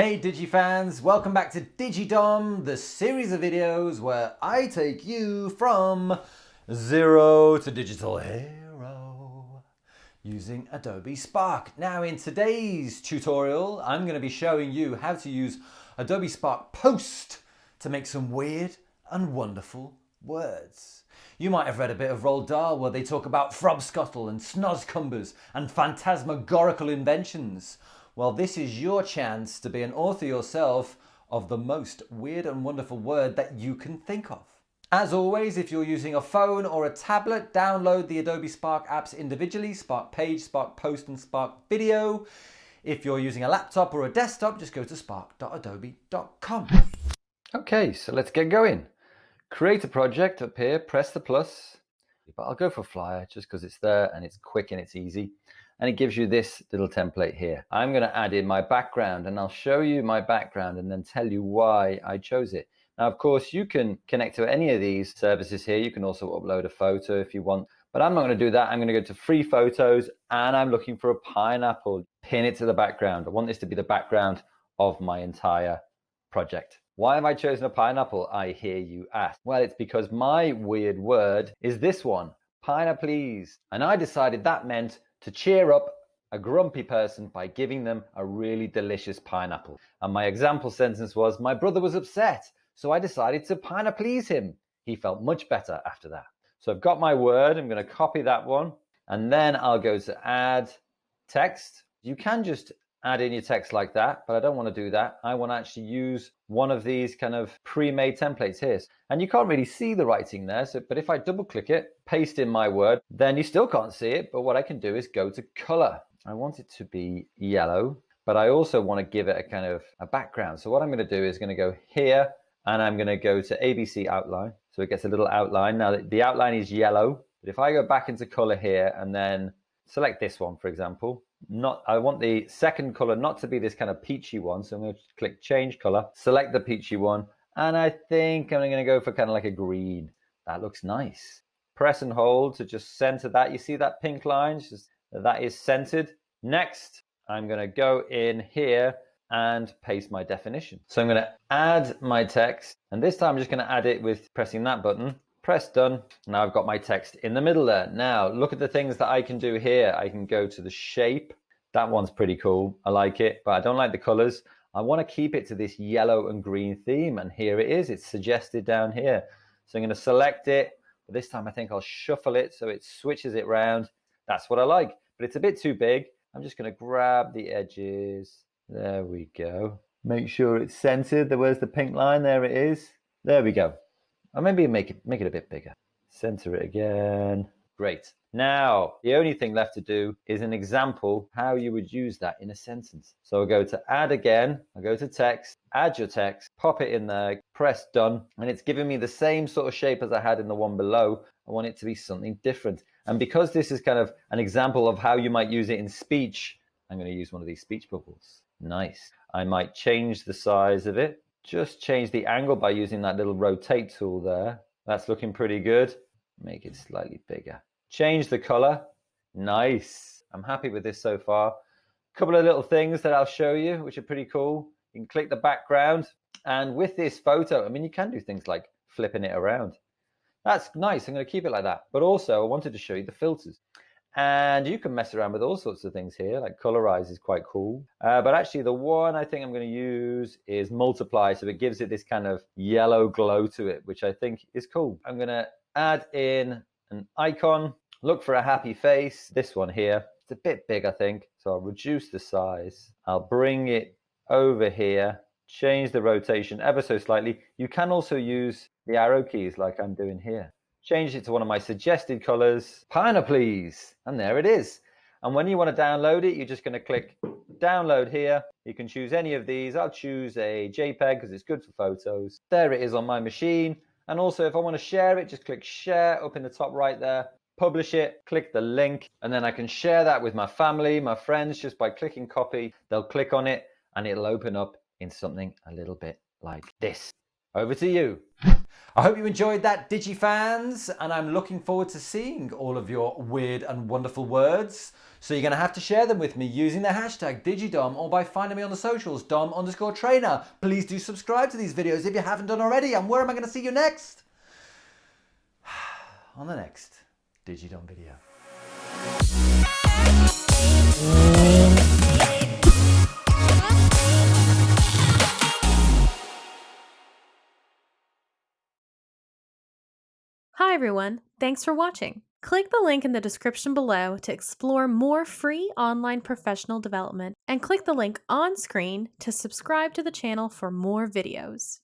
Hey DigiFans, welcome back to DigiDom, the series of videos where I take you from zero to digital hero using Adobe Spark. Now in today's tutorial, I'm going to be showing you how to use Adobe Spark Post to make some weird and wonderful words. You might have read a bit of Roald Dahl where they talk about frobscottle and snozcumbers and phantasmagorical inventions. Well, this is your chance to be an author yourself of the most weird and wonderful word that you can think of. As always, if you're using a phone or a tablet, download the Adobe Spark apps individually, Spark Page, Spark Post and Spark Video. If you're using a laptop or a desktop, just go to spark.adobe.com. Okay, so let's get going. Create a project up here, press the plus, but I'll go for Flyer just because it's there and it's quick and it's easy. And it gives you this little template here. I'm going to add in my background and I'll show you my background and then tell you why I chose it. Now, of course, you can connect to any of these services here. You can also upload a photo if you want, but I'm not going to do that. I'm going to go to free photos and I'm looking for a pineapple. Pin it to the background. I want this to be the background of my entire project. Why have I chosen a pineapple, I hear you ask? Well, it's because my weird word is this one, pineapples. And I decided that meant to cheer up a grumpy person by giving them a really delicious pineapple. And my example sentence was, my brother was upset, so I decided to pineapples him. He felt much better after that. So I've got my word, I'm going to copy that one, and then I'll go to add text. You can just add in your text like that, but I don't want to do that. I want to actually use one of these kind of pre-made templates here. And you can't really see the writing there, but if I double click it, paste in my word, then you still can't see it. But what I can do is go to color. I want it to be yellow, but I also want to give it a kind of a background. So what I'm going to do is going to go here and I'm going to go to ABC outline. So it gets a little outline. Now the outline is yellow, but if I go back into color here and then select this one, for example, I want the second color not to be this kind of peachy one. So I'm going to click change color, select the peachy one. And I think I'm going to go for kind of like a green. That looks nice. Press and hold to just center that. You see that pink line? That is centered. Next, I'm going to go in here and paste my definition. So I'm going to add my text. And this time I'm just going to add it with pressing that button. Press done. Now I've got my text in the middle there. Now look at the things that I can do here. I can go to the shape. That one's pretty cool. I like it, but I don't like the colors. I want to keep it to this yellow and green theme. And here it is. It's suggested down here. So I'm going to select it. But this time I think I'll shuffle it so it switches it round. That's what I like. But it's a bit too big. I'm just going to grab the edges. There we go. Make sure it's centered. Where's the pink line? There it is. There we go. Or maybe make it a bit bigger. Center it again. Great. Now, the only thing left to do is an example how you would use that in a sentence. So I'll go to add again. I'll go to text, add your text, pop it in there, press done. And it's giving me the same sort of shape as I had in the one below. I want it to be something different. And because this is kind of an example of how you might use it in speech, I'm going to use one of these speech bubbles. Nice. I might change the size of it. Just change the angle by using that little rotate tool there. That's looking pretty good. Make it slightly bigger. Change the color. Nice. I'm happy with this so far. A couple of little things that I'll show you, which are pretty cool. You can click the background. And with this photo, I mean, you can do things like flipping it around. That's nice. I'm going to keep it like that. But also, I wanted to show you the filters. And you can mess around with all sorts of things here, like colorize is quite cool. But actually the one I think I'm going to use is multiply. So it gives it this kind of yellow glow to it, which I think is cool. I'm going to add in an icon, look for a happy face. This one here, it's a bit big, I think. So I'll reduce the size. I'll bring it over here, change the rotation ever so slightly. You can also use the arrow keys like I'm doing here. Change it to one of my suggested colors, pineapples, and there it is. And when you want to download it, you're just going to click download here. You can choose any of these. I'll choose a JPEG because it's good for photos. There it is on my machine. And also if I want to share it, just click share up in the top right there, publish it, click the link, and then I can share that with my family, my friends, just by clicking copy. They'll click on it and it'll open up in something a little bit like this. Over to you. I hope you enjoyed that, DigiFans, and I'm looking forward to seeing all of your weird and wonderful words. So you're going to have to share them with me using the hashtag DigiDom or by finding me on the socials, Dom_trainer. Please do subscribe to these videos if you haven't done already. And where am I going to see you next? On the next DigiDom video. Hi everyone, thanks for watching. Click the link in the description below to explore more free online professional development and click the link on screen to subscribe to the channel for more videos.